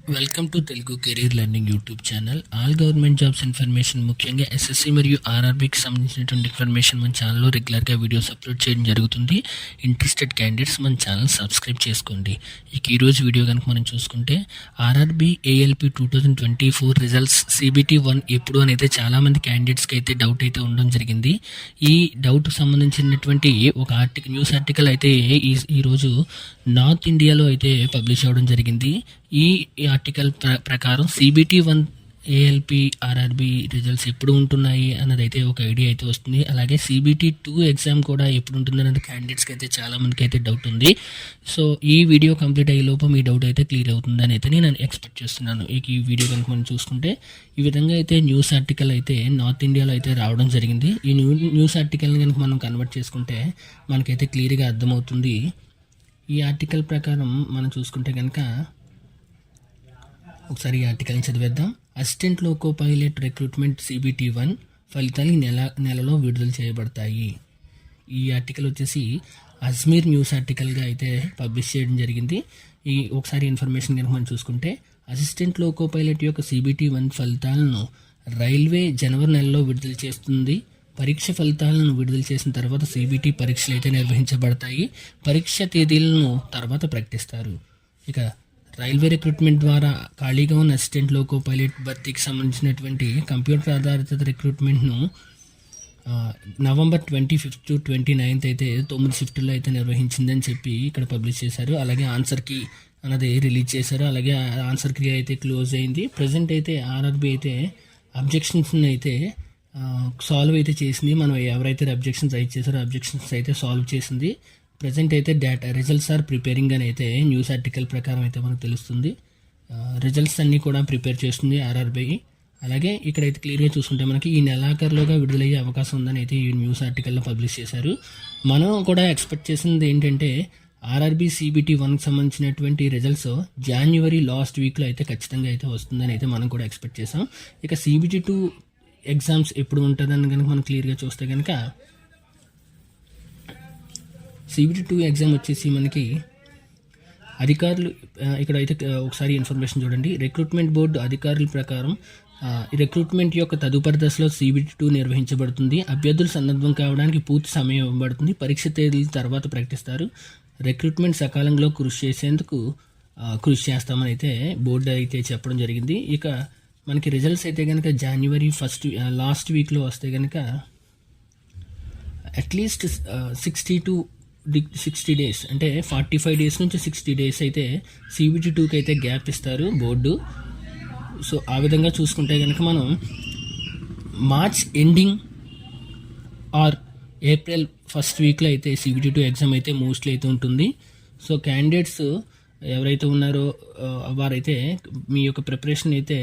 Welcome to Telugu career learning YouTube channel. All government jobs information, ముఖ్యంగా SSC మరియు ఆర్ఆర్బీకి సంబంధించినటువంటి information మన ఛానల్లో రెగ్యులర్గా వీడియోస్ అప్లోడ్ చేయడం జరుగుతుంది. ఇంట్రెస్టెడ్ క్యాండిడేట్స్ మన ఛానల్ సబ్స్క్రైబ్ చేసుకోండి. ఇక ఈరోజు వీడియో కనుక మనం చూసుకుంటే, ఆర్ఆర్బీ ఏఎల్పి 2024 రిజల్ట్స్ CBT 1 ఎప్పుడు అని అయితే చాలామంది క్యాండిడేట్స్కి అయితే డౌట్ అయితే ఉండడం జరిగింది. ఈ డౌట్ సంబంధించినటువంటి ఒక న్యూస్ ఆర్టికల్ అయితే ఈరోజు నార్త్ ఇండియాలో అయితే పబ్లిష్ అవ్వడం జరిగింది. ఈ ఆర్టికల్ ప్రకారం CBT 1 ALP RRB రిజల్ట్స్ ఎప్పుడు ఉంటున్నాయి అన్నది అయితే ఒక ఐడియా అయితే వస్తుంది. అలాగే CBT 2 ఎగ్జామ్ కూడా ఎప్పుడు ఉంటుంది అన్నది క్యాండిడేట్స్కి అయితే చాలామందికి అయితే డౌట్ ఉంది. సో ఈ వీడియో కంప్లీట్ అయ్యే లోపు మీ డౌట్ అయితే క్లియర్ అవుతుందని అయితే నేను ఎక్స్పెక్ట్ చేస్తున్నాను. ఈ వీడియో కనుక మనం చూసుకుంటే, ఈ విధంగా అయితే న్యూస్ ఆర్టికల్ అయితే నార్త్ ఇండియాలో అయితే రావడం జరిగింది. ఈ న్యూస్ ఆర్టికల్ని కనుక మనం కన్వర్ట్ చేసుకుంటే మనకైతే క్లియర్గా అర్థమవుతుంది. ఈ ఆర్టికల్ ప్రకారం మనం చూసుకుంటే కనుక ఒకసారి ఈ ఆర్టికల్ని చదివేద్దాం. Assistant loco pilot recruitment CBT 1 ఫలితాలు నెలలో విడుదల చేయబడతాయి. ఈ ఆర్టికల్ వచ్చేసి అజ్మీర్ న్యూస్ ఆర్టికల్గా అయితే పబ్లిష్ చేయడం జరిగింది. ఈ ఒకసారి ఇన్ఫర్మేషన్ కనుక మనం చూసుకుంటే, అసిస్టెంట్ లోకో పైలట్ యొక్క CBT 1 ఫలితాలను రైల్వే జనవరి నెలలో విడుదల చేస్తుంది. పరీక్ష ఫలితాలను విడుదల చేసిన తర్వాత CBT పరీక్షలు అయితే నిర్వహించబడతాయి. పరీక్ష తేదీలను తర్వాత ప్రకటిస్తారు. ఇక రైల్వే రిక్రూట్మెంట్ ద్వారా ఖాళీగా ఉన్న అసిస్టెంట్ లోకో పైలట్ భర్తీకి సంబంధించినటువంటి కంప్యూటర్ ఆధారిత రిక్రూట్మెంట్ను నవంబర్ 25 to 29 అయితే 9 షిఫ్టుల్లో అయితే నిర్వహించిందని చెప్పి ఇక్కడ పబ్లిష్ చేశారు. అలాగే ఆన్సర్ కీ అన్నది రిలీజ్ చేశారు. అలాగే ఆన్సర్ కీ అయితే క్లోజ్ అయింది. ప్రజెంట్ అయితే RRB అయితే అబ్జెక్షన్స్ని అయితే సాల్వ్ అయితే చేసింది. మనం ఎవరైతే అబ్జెక్షన్స్ రైట్ చేశారో అబ్జెక్షన్స్ అయితే సాల్వ్ చేసింది. ప్రజెంట్ అయితే రిజల్ట్స్ ఆర్ ప్రిపేరింగ్ అని అయితే న్యూస్ ఆర్టికల్ ప్రకారం అయితే మనకు తెలుస్తుంది. రిజల్ట్స్ అన్నీ కూడా ప్రిపేర్ చేస్తుంది RRB. అలాగే ఇక్కడైతే క్లియర్గా చూసుకుంటే మనకి ఈ నెలాఖరులోగా విడుదలయ్యే అవకాశం ఉందని అయితే ఈ న్యూస్ ఆర్టికల్లో పబ్లిష్ చేశారు. మనం కూడా ఎక్స్పెక్ట్ చేసింది ఏంటంటే, RRB CBT 1కి సంబంధించినటువంటి రిజల్ట్స్ జనవరి లాస్ట్ వీక్లో అయితే ఖచ్చితంగా అయితే వస్తుందని అయితే మనం కూడా ఎక్స్పెక్ట్ చేసాం. ఇక CBT 2 ఎగ్జామ్స్ ఎప్పుడు ఉంటుందని కనుక మనం క్లియర్గా చూస్తే కనుక, CBT 2 ఎగ్జామ్ వచ్చేసి మనకి అధికారులు ఇక్కడైతే ఒకసారి ఇన్ఫర్మేషన్ చూడండి. రిక్రూట్మెంట్ బోర్డు అధికారుల ప్రకారం రిక్రూట్మెంట్ యొక్క తదుపరి దశలో CBT 2 నిర్వహించబడుతుంది. అభ్యర్థులు సన్నద్ధం కావడానికి పూర్తి సమయం ఇవ్వబడుతుంది. పరీక్ష తేదీల తర్వాత ప్రకటిస్తారు. రిక్రూట్మెంట్ సకాలంలో కృషి చేస్తామని అయితే బోర్డు అయితే చెప్పడం జరిగింది. ఇక మనకి రిజల్ట్స్ అయితే కనుక జనవరి లాస్ట్ వీక్లో వస్తే కనుక అట్లీస్ట్ 60 డేస్ అంటే 45 డేస్ నుంచి 60 డేస్ అయితే CBT 2కి అయితే గ్యాప్ ఇస్తారు బోర్డు. సో ఆ విధంగా చూసుకుంటే కనుక మనం March ending or April first వీక్లో అయితే CBT 2 ఎగ్జామ్ అయితే మోస్ట్లీ అయితే ఉంటుంది. సో క్యాండిడేట్స్ ఎవరైతే ఉన్నారో వారైతే మీ యొక్క ప్రిపరేషన్ అయితే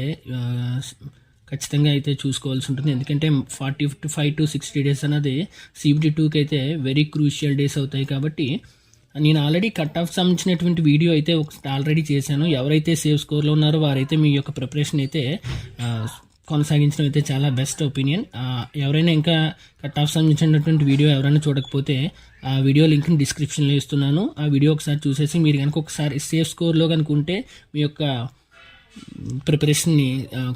ఖచ్చితంగా అయితే చూసుకోవాల్సి ఉంటుంది. ఎందుకంటే 45 to 60 డేస్ అన్నది CBT 2కి అయితే వెరీ క్రూషియల్ డేస్ అవుతాయి. కాబట్టి నేను ఆల్రెడీ కట్ ఆఫ్ సంబంధించినటువంటి వీడియో అయితే ఆల్రెడీ చేశాను. ఎవరైతే సేవ్ స్కోర్లో ఉన్నారో వారైతే మీ యొక్క ప్రిపరేషన్ అయితే కొనసాగించడం అయితే చాలా బెస్ట్ ఒపీనియన్. ఎవరైనా ఇంకా కట్ ఆఫ్ సంబంధించినటువంటి వీడియో ఎవరైనా చూడకపోతే ఆ వీడియో లింక్ని డిస్క్రిప్షన్లో ఇస్తున్నాను. ఆ వీడియో ఒకసారి చూసేసి మీరు కనుక ఒకసారి సేఫ్ స్కోర్లో కనుక ఉంటే మీ యొక్క ప్రిపరేషన్ని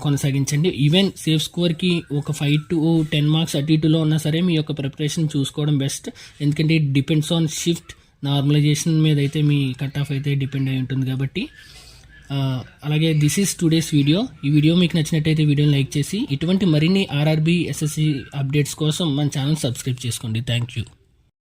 కొనసాగించండి. ఈవెన్ సేఫ్ స్కోర్కి ఒక 5 to 10 మార్క్స్ అటు ఇటులో ఉన్నా సరే మీ యొక్క ప్రిపరేషన్ చూసుకోవడం బెస్ట్. ఎందుకంటే it depends on shift normalization మీద అయితే మీ కట్ ఆఫ్ అయితే డిపెండ్ అయి ఉంటుంది. కాబట్టి అలాగే దిస్ ఈజ్ టుడేస్ వీడియో. ఈ వీడియో మీకు నచ్చినట్టయితే వీడియోని లైక్ చేసి ఇటువంటి మరిన్ని RRB SSC అప్డేట్స్ కోసం మన ఛానల్ సబ్స్క్రైబ్ చేసుకోండి. Thank you.